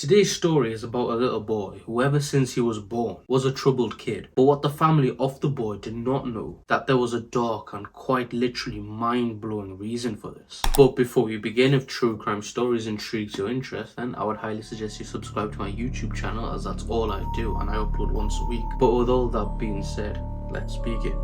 Today's story is about a little boy who ever since he was born was a troubled kid. But what the family of the boy did not know, that there was a dark and quite literally mind-blowing reason for this. But before we begin, if true crime stories intrigues your interest, then I would highly suggest you subscribe to my YouTube channel, as that's all I do and I upload once a week. But with all that being said, let's begin.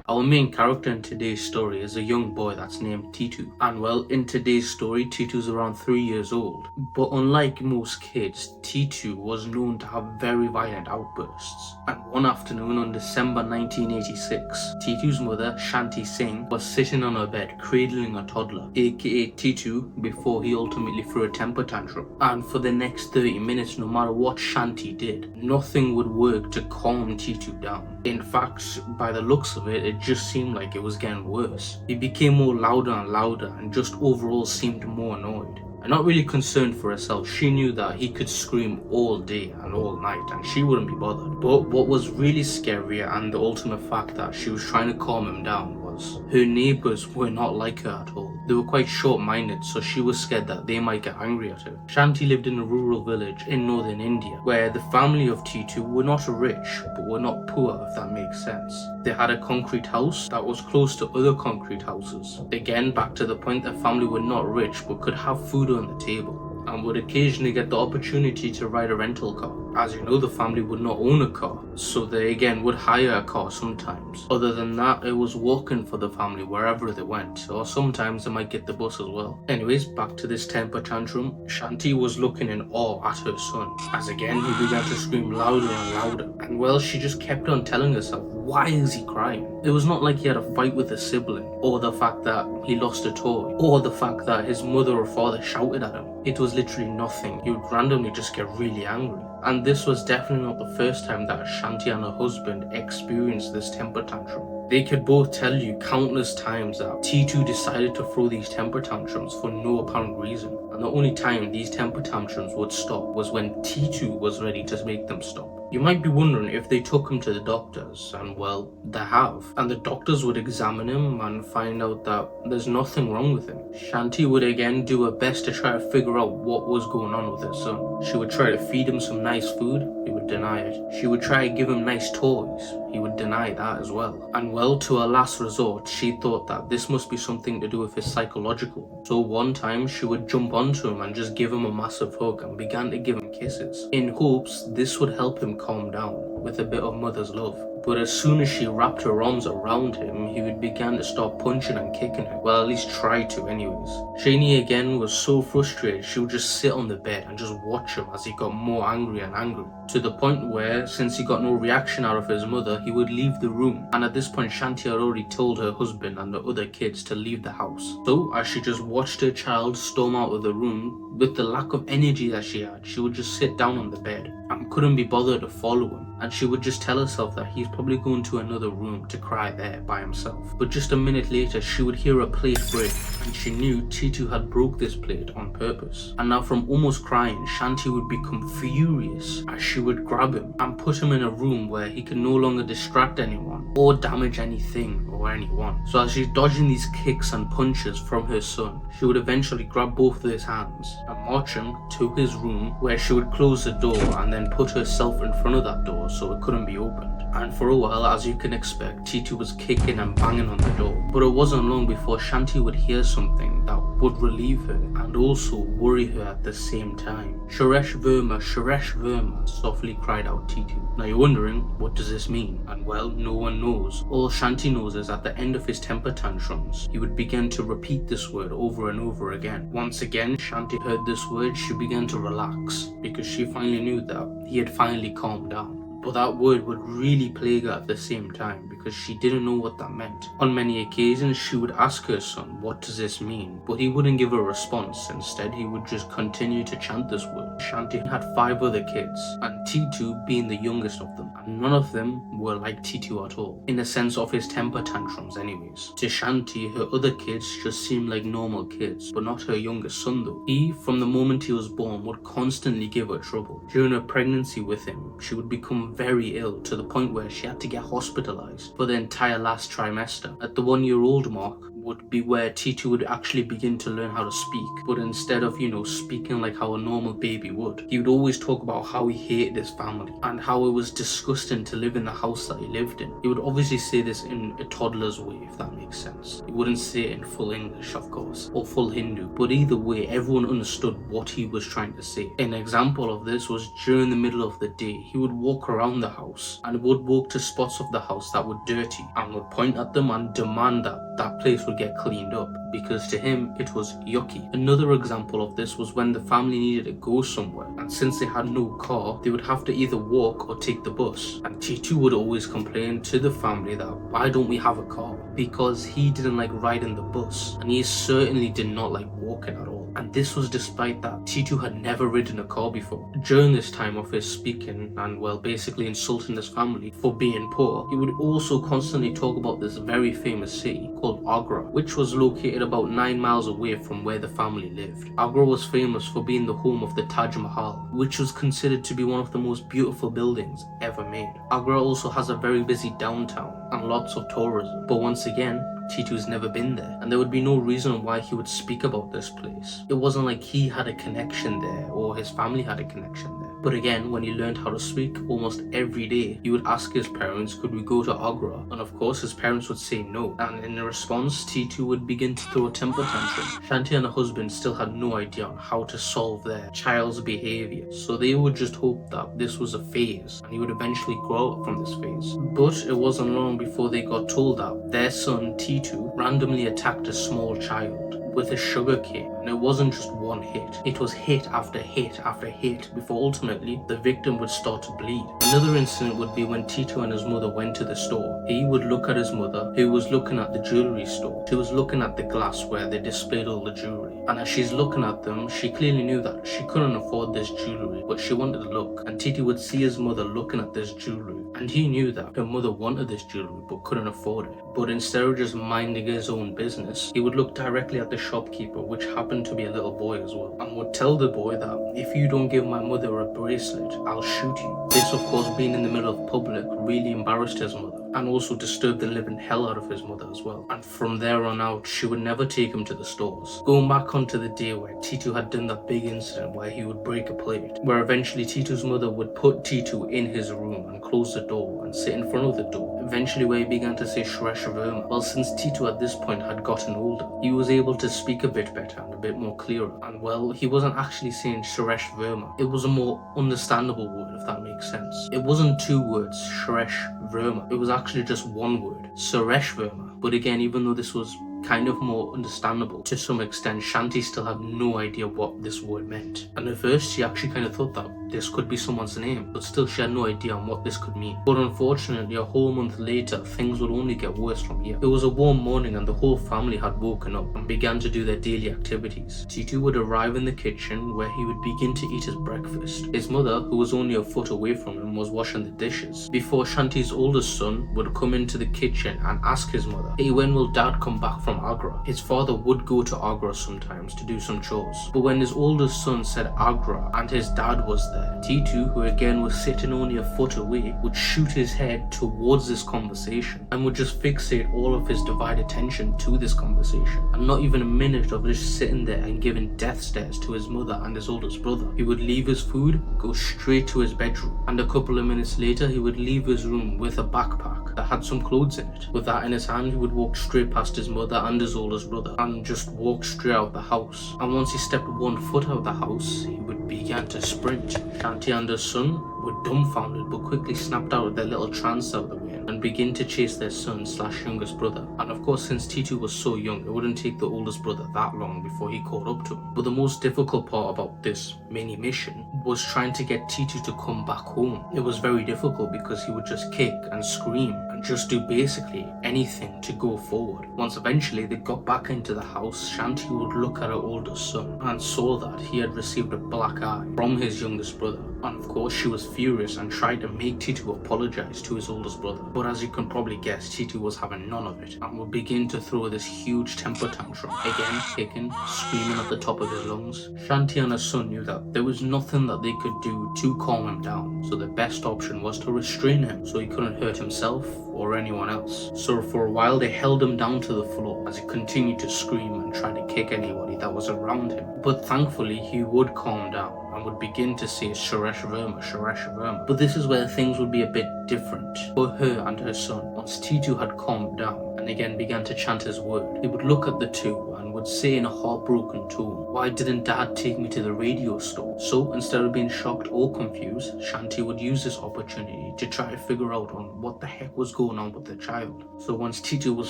Our main character in today's story is a young boy that's named Titu. And well, in today's story, Titu's around 3 years old. But unlike most kids, Titu was known to have very violent outbursts. And one afternoon on December 1986, Titu's mother, Shanti Singh, was sitting on her bed cradling a toddler, aka Titu, before he ultimately threw a temper tantrum. And for the next 30 minutes, no matter what Shanti did, nothing would work to calm Titu down. In fact, by the looks of it, it just seemed like it was getting worse. He became more louder and louder and just overall seemed more annoyed. And not really concerned for herself, she knew that he could scream all day and all night and she wouldn't be bothered. But what was really scarier, and the ultimate fact that she was trying to calm him down, was her neighbours were not like her at all. They were quite short-minded, so she was scared that they might get angry at her. Shanti lived in a rural village in northern India, where the family of Titu were not rich, but were not poor, if that makes sense. They had a concrete house that was close to other concrete houses. Again, back to the point that family were not rich, but could have food on the table, and would occasionally get the opportunity to ride a rental car. As you know, the family would not own a car, so they again would hire a car sometimes. Other than that, it was walking for the family wherever they went, or sometimes they might get the bus as well. Anyways, back to this temper tantrum, Shanti was looking in awe at her son, as again he began to scream louder and louder. And well, she just kept on telling herself, why is he crying? It was not like he had a fight with a sibling, or the fact that he lost a toy, or the fact that his mother or father shouted at him. It was literally nothing. He would randomly just get really angry. And this was definitely not the first time that Shanti and her husband experienced this temper tantrum. They could both tell you countless times that Titu decided to throw these temper tantrums for no apparent reason. And the only time these temper tantrums would stop was when Titu was ready to make them stop. You might be wondering if they took him to the doctors, and well, they have. And the doctors would examine him and find out that there's nothing wrong with him. Shanti would again do her best to try to figure out what was going on with her son. She would try to feed him some nice food, he would deny it. She would try to give him nice toys, he would deny that as well. And well, to her last resort, she thought that this must be something to do with his psychological. So one time she would jump onto him and just give him a massive hug and began to give him kisses, in hopes this would help him calm down with a bit of mother's love. But as soon as she wrapped her arms around him, he would begin to start punching and kicking her. Well, at least try to anyways. Shani again was so frustrated, she would just sit on the bed and just watch him as he got more angry and angry. To the point where, since he got no reaction out of his mother, he would leave the room. And at this point, Shanti had already told her husband and the other kids to leave the house. So, as she just watched her child storm out of the room, with the lack of energy that she had, she would just sit down on the bed and couldn't be bothered to follow him. And she would just tell herself that he's probably going to another room to cry there by himself. But just a minute later, she would hear a plate break, and she knew Titu had broke this plate on purpose. And now from almost crying, Shanti would become furious as she would grab him and put him in a room where he could no longer distract anyone or damage anything or anyone. So as she's dodging these kicks and punches from her son, she would eventually grab both of his hands and march him to his room, where she would close the door and then put herself in front of that door so it couldn't be opened. And for a while, as you can expect, Titu was kicking and banging on the door. But it wasn't long before Shanti would hear something that would relieve her and also worry her at the same time. Suresh Verma, softly cried out Titu. Now you're wondering, what does this mean? And well, no one knows. All Shanti knows is at the end of his temper tantrums, he would begin to repeat this word over and over again. Once again, Shanti heard this word, she began to relax, because she finally knew that he had finally calmed down. But that word would really plague her at the same time, because she didn't know what that meant. On many occasions, she would ask her son, what does this mean? But he wouldn't give a response. Instead, he would just continue to chant this word. Shanti had 5 other kids, and Titu being the youngest of them. And none of them were like Titu at all, in the sense of his temper tantrums anyways. To Shanti, her other kids just seemed like normal kids, but not her youngest son though. He, from the moment he was born, would constantly give her trouble. During her pregnancy with him, she would become very ill, to the point where she had to get hospitalized for the entire last trimester. At the 1-year-old mark would be where Titu would actually begin to learn how to speak, but instead of, speaking like how a normal baby would, he would always talk about how he hated his family and how it was disgusting to live in the house that he lived in. He would obviously say this in a toddler's way, if that makes sense. He wouldn't say it in full English, of course, or full Hindu, but either way, everyone understood what he was trying to say. An example of this was during the middle of the day, he would walk around the house and would walk to spots of the house that were dirty and would point at them and demand that that place would get cleaned up, because to him it was yucky. Another example of this was when the family needed to go somewhere, and since they had no car, they would have to either walk or take the bus. And Titu would always complain to the family that why don't we have a car, because he didn't like riding the bus, and he certainly did not like walking at all. And this was despite that Titu had never ridden a car before. During this time of his speaking and basically insulting his family for being poor, he would also constantly talk about this very famous city called Agra, which was located about 9 miles away from where the family lived. Agra was famous for being the home of the Taj Mahal, which was considered to be one of the most beautiful buildings ever made. Agra also has a very busy downtown and lots of tourism, but once again, Titu's never been there, and there would be no reason why he would speak about this place. It wasn't like he had a connection there or his family had a connection there. But again, when he learned how to speak almost every day, he would ask his parents, could we go to Agra? And of course his parents would say no, and in response Titu would begin to throw a temper tantrum. Shanti and her husband still had no idea on how to solve their child's behaviour, so they would just hope that this was a phase and he would eventually grow up from this phase. But it wasn't long before they got told that their son Titu randomly attacked a small child with a sugar cane, and it wasn't just one hit, it was hit after hit after hit before ultimately the victim would start to bleed. Another incident would be when Titu and his mother went to the store. He would look at his mother, who was looking at the jewellery store. She was looking at the glass where they displayed all the jewellery, and as she's looking at them, she clearly knew that she couldn't afford this jewellery, but she wanted to look, and Titu would see his mother looking at this jewellery, and he knew that her mother wanted this jewellery but couldn't afford it. But instead of just minding his own business, he would look directly at the shopkeeper, which happened to be a little boy as well, and would tell the boy that if you don't give my mother a bracelet, I'll shoot you. This, of course, being in the middle of public, really embarrassed his mother, and also disturbed the living hell out of his mother as well. And from there on out, she would never take him to the stores. Going back onto the day where Titu had done that big incident where he would break a plate, where eventually Titu's mother would put Titu in his room and close the door and sit in front of the door, eventually where he began to say Shresh Verma. Well, since Titu at this point had gotten older, he was able to speak a bit better and a bit more clearer, and well, he wasn't actually saying Shresh Verma. It was a more understandable word, if that makes sense. It wasn't 2 words, Shresh Verma. It was actually just 1 word, Suresh Verma. But again, even though this was kind of more understandable to some extent, Shanti still had no idea what this word meant. And at first she actually kind of thought that this could be someone's name, but still she had no idea on what this could mean. But unfortunately, a whole month later, things would only get worse from here. It was a warm morning and the whole family had woken up and began to do their daily activities. Titu would arrive in the kitchen where he would begin to eat his breakfast. His mother, who was only a foot away from him, was washing the dishes, before Shanti's oldest son would come into the kitchen and ask his mother, hey, when will dad come back from Agra? His father would go to Agra sometimes to do some chores, but when his oldest son said Agra and his dad was there, Titu, who again was sitting only a foot away, would shoot his head towards this conversation and would just fixate all of his divided attention to this conversation. And not even a minute of just sitting there and giving death stares to his mother and his oldest brother. He would leave his food, go straight to his bedroom, and a couple of minutes later he would leave his room with a backpack that had some clothes in it. With that in his hand, he would walk straight past his mother and his oldest brother and just walk straight out of the house. And once he stepped 1 foot out of the house, he would begin to sprint. Shanti and her son were dumbfounded but quickly snapped out of their little trance out of the way and begin to chase their son / youngest brother. And of course, since Titu was so young, it wouldn't take the oldest brother that long before he caught up to him. But the most difficult part about this mini mission was trying to get Titu to come back home. It was very difficult because he would just kick and scream and just do basically anything to go forward. Once eventually they got back into the house, Shanti would look at her oldest son and saw that he had received a black eye from his youngest brother. And of course she was furious and tried to make Titu apologize to his oldest brother. But as you can probably guess, Titu was having none of it and would begin to throw this huge temper tantrum, again kicking, screaming at the top of his lungs. Shanti and her son knew that there was nothing that they could do to calm him down, so the best option was to restrain him so he couldn't hurt himself or anyone else. So for a while they held him down to the floor as he continued to scream and try to kick anybody that was around him. But thankfully he would calm down and would begin to say Suresh Verma, Suresh Verma. But this is where things would be a bit different for her and her son. Once Titu had calmed down and again began to chant his word, he would look at the two and would say in a heartbroken tone, "Why didn't Dad take me to the radio store?" So instead of being shocked or confused, Shanti would use this opportunity to try to figure out on what the heck was going on with the child. So once Titu was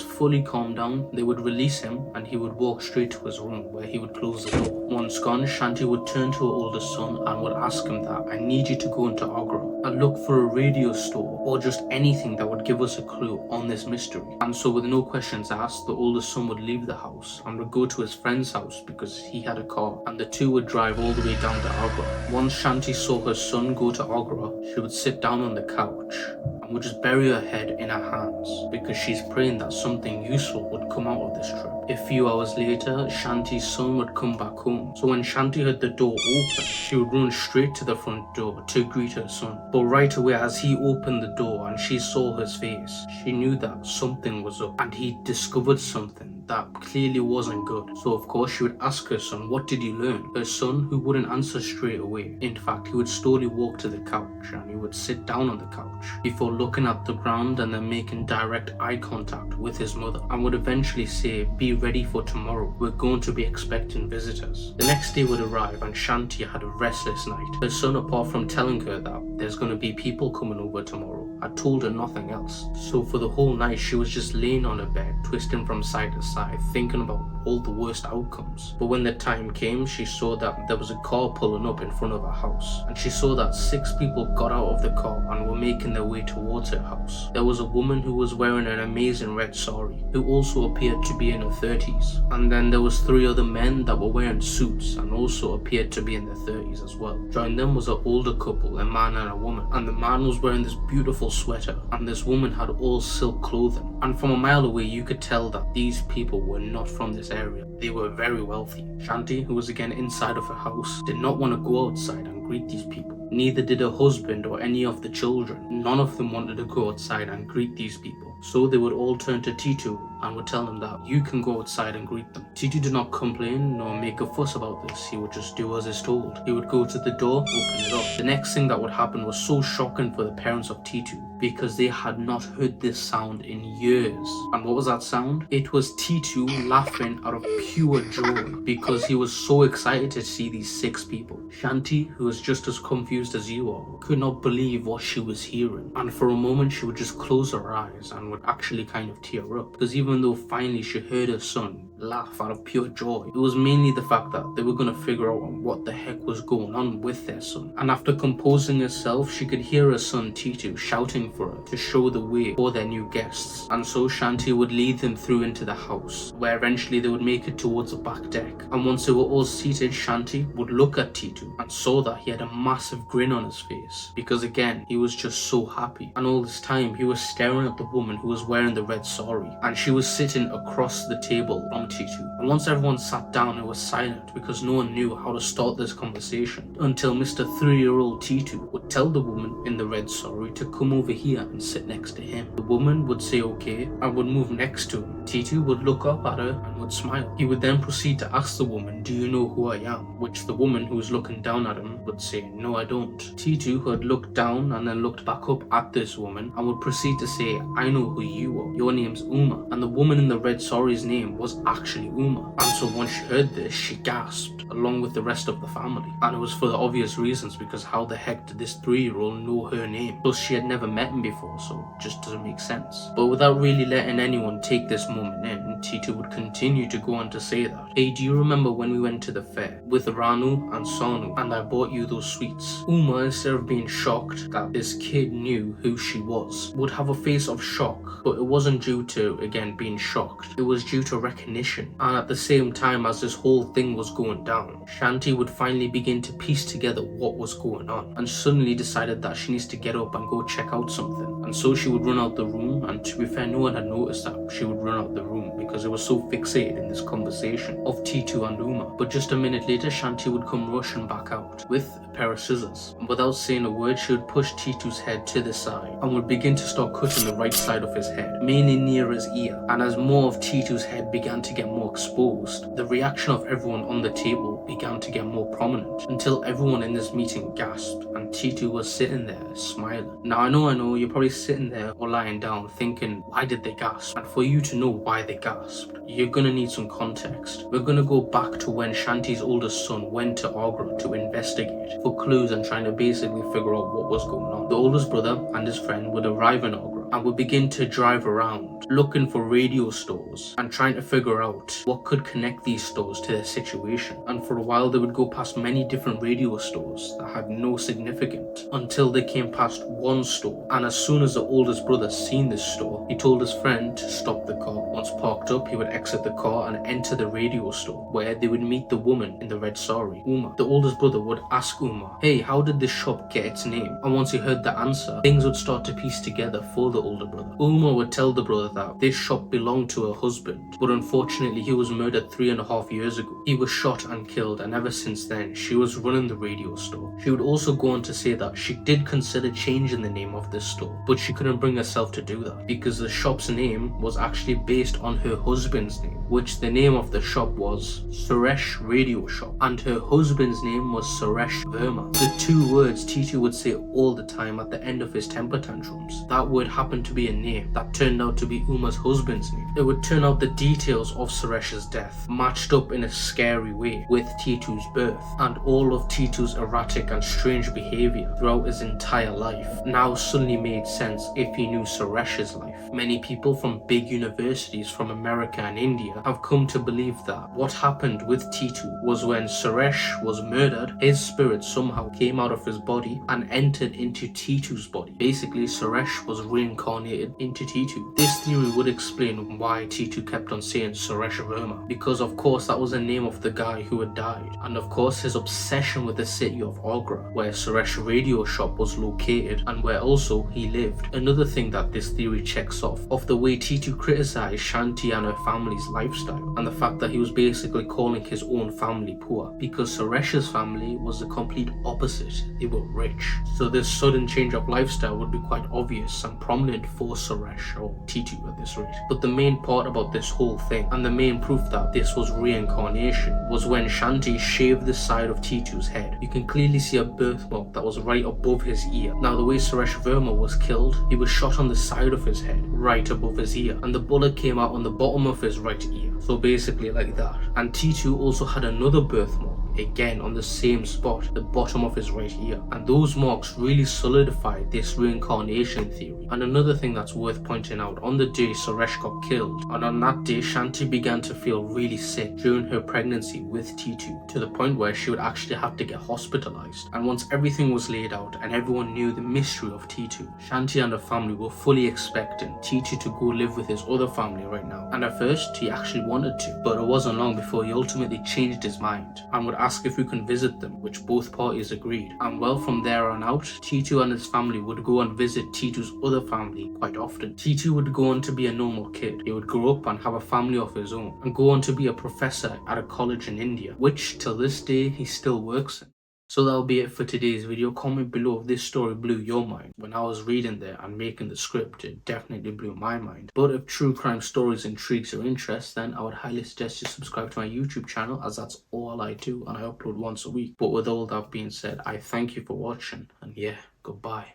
fully calmed down, they would release him and he would walk straight to his room where he would close the door. Once gone, Shanti would turn to her older son and would ask him that, "I need you to go into Agra and look for a radio store or just anything that would give us a clue on this mystery." And so with no questions asked, the older son would leave the house and would go to his friend's house because he had a car, and the two would drive all the way down to Agra. Once Shanti saw her son go to Agra, she would sit down on the couch and would just bury her head in her hands because she's praying that something useful would come out of this trip. A few hours later, Shanti's son would come back home. So when Shanti heard the door open, she would run straight to the front door to greet her son. But right away as he opened the door and she saw his face, she knew that something was up and he discovered something that clearly wasn't good. So of course she would ask her son, "What did you learn?" Her son, who wouldn't answer straight away. In fact, he would slowly walk to the couch and he would sit down on the couch before looking at the ground and then making direct eye contact with his mother and would eventually say, "Be ready for tomorrow. We're going to be expecting visitors." The next day would arrive and Shanti had a restless night. Her son, apart from telling her that there's going to be people coming over tomorrow, had told her nothing else. So for the whole night she was just laying on her bed, twisting from side to side, thinking about all the worst outcomes. But when the time came, she saw that there was a car pulling up in front of her house, and she saw that 6 people got out of the car and were making their way towards her house. There was a woman who was wearing an amazing red sari, who also appeared to be in her 30s, and then there was 3 other men that were wearing suits and also appeared to be in their 30s as well. Joining them was an older couple, a man and a woman, and the man was wearing this beautiful sweater and this woman had all silk clothing, and from a mile away you could tell that these people were not from this area. They were very wealthy. Shanti, who was again inside of her house, did not want to go outside and greet these people. Neither did her husband or any of the children. None of them wanted to go outside and greet these people. So they would all turn to Titu and would tell him that, "You can go outside and greet them." Titu did not complain nor make a fuss about this. He would just do as is told. He would go to the door, open it up. The next thing that would happen was so shocking for the parents of Titu because they had not heard this sound in years. And what was that sound? It was Titu laughing out of pure joy because he was so excited to see these 6 people. Shanti, who was just as confused as you are, could not believe what she was hearing. And for a moment she would just close her eyes and would actually kind of tear up because even though finally she heard her son laugh out of pure joy, it was mainly the fact that they were going to figure out what the heck was going on with their son. And after composing herself, she could hear her son Titu shouting for her to show the way for their new guests. And so Shanti would lead them through into the house, where eventually they would make it towards the back deck. And once they were all seated, Shanti would look at Titu and saw that he had a massive grin on his face because again, he was just so happy. And all this time he was staring at the woman who was wearing the red sari, and she was sitting across the table from Titu. And once everyone sat down, it was silent because no one knew how to start this conversation until Mr. 3-year-old Titu would tell the woman in the red sari to come over here and sit next to him. The woman would say okay and would move next to him. Titu would look up at her and would smile. He would then proceed to ask the woman, "Do you know who I am?" Which the woman, who was looking down at him, would say, "No, I don't." Titu had looked down and then looked back up at this woman and would proceed to say, "I know who you are. Your name's Uma." And the woman in the red sari's name was actually Uma. And so once she heard this, she gasped, along with the rest of the family. And it was for the obvious reasons, because how the heck did this 3-year-old know her name? Plus she had never met him before, so it just doesn't make sense. But without really letting anyone take this moment in, Titu would continue to go on to say that, "Hey, do you remember when we went to the fair with Ranu and Sonu and I bought you those sweets?" Uma, instead of being shocked that this kid knew who she was, would have a face of shock, but it wasn't due to, again, being shocked. It was due to recognition. And at the same time as this whole thing was going down, Shanti would finally begin to piece together what was going on and suddenly decided that she needs to get up and go check out something. And so she would run out the room, and to be fair, no one had noticed that she would run out the room because it was so fixated in this conversation of Titu and Uma. But just a minute later, Shanti would come rushing back out with a pair of scissors. And without saying a word, she would push Titu's head to the side and would begin to start cutting the right side of his head, mainly near his ear. And as more of Titu's head began to get more exposed, the reaction of everyone on the table began to get more prominent until everyone in this meeting gasped and Titu was sitting there smiling. Now I know, you're probably sitting there or lying down thinking, why did they gasp? And for you to know why they gasped, you're gonna need some context. We're gonna go back to when Shanti's oldest son went to Agra to investigate for clues and trying to basically figure out what was going on. The oldest brother and his friend would arrive in Agra and would begin to drive around looking for radio stores and trying to figure out what could connect these stores to their situation. And for a while they would go past many different radio stores that had no significance until they came past one store. And as soon as the oldest brother seen this store, he told his friend to stop the car. Once parked up, he would exit the car and enter the radio store where they would meet the woman in the red sari, Uma. The oldest brother would ask Uma, hey, how did this shop get its name? And once he heard the answer, things would start to piece together for the older brother. Uma would tell the brother that this shop belonged to her husband, but unfortunately he was murdered 3.5 years ago. He was shot and killed, and ever since then she was running the radio store. She would also go on to say that she did consider changing the name of this store, but she couldn't bring herself to do that because the shop's name was actually based on her husband's name, which the name of the shop was Suresh Radio Shop, and her husband's name was Suresh Verma. The two words Titu would say all the time at the end of his temper tantrums. That word happened to be a name that turned out to be Uma's husband's name. It would turn out the details of Suresh's death matched up in a scary way with Titu's birth, and all of Titu's erratic and strange behavior throughout his entire life now suddenly made sense if he knew Suresh's life. Many people from big universities from America and India have come to believe that what happened with Titu was when Suresh was murdered, his spirit somehow came out of his body and entered into Titu's body. Basically, Suresh was reincarnated into Titu. This theory would explain why Titu kept on saying Suresh Verma, because of course that was the name of the guy who had died, and of course his obsession with the city of Agra, where Suresh Radio Shop was located and where also he lived. Another thing that this theory checks off of the way Titu criticized Shanti and her family's lifestyle, and the fact that he was basically calling his own family poor, because Suresh's family was the complete opposite. They were rich. So this sudden change of lifestyle would be quite obvious and prominent for Suresh or Titu at this rate. But the main part about this whole thing, and the main proof that this was reincarnation, was when Shanti shaved the side of Titu's head. You can clearly see a birthmark that was right above his ear. Now the way Suresh Verma was killed, he was shot on the side of his head, right above his ear, and the bullet came out on the bottom of his right ear. So basically like that. And Titu also had another birthmark, again on the same spot, the bottom of his right ear, and those marks really solidified this reincarnation theory. And another thing that's worth pointing out, on the day Suresh got killed, and on that day Shanti began to feel really sick during her pregnancy with Titu, to the point where she would actually have to get hospitalized. And once everything was laid out and everyone knew the mystery of Titu, Shanti and her family were fully expecting Titu to go live with his other family right now. And at first he actually wanted to, but it wasn't long before he ultimately changed his mind and would ask if we can visit them, which both parties agreed. And well, from there on out, Titu and his family would go and visit Titu's other family quite often. Titu would go on to be a normal kid. He would grow up and have a family of his own and go on to be a professor at a college in India, which till this day he still works in. So that'll be it for today's video. Comment below if this story blew your mind. When I was reading there and making the script, it definitely blew my mind. But if true crime stories intrigues your interest, then I would highly suggest you subscribe to my YouTube channel, as that's all I do and I upload once a week. But with all that being said, I thank you for watching, and yeah, goodbye.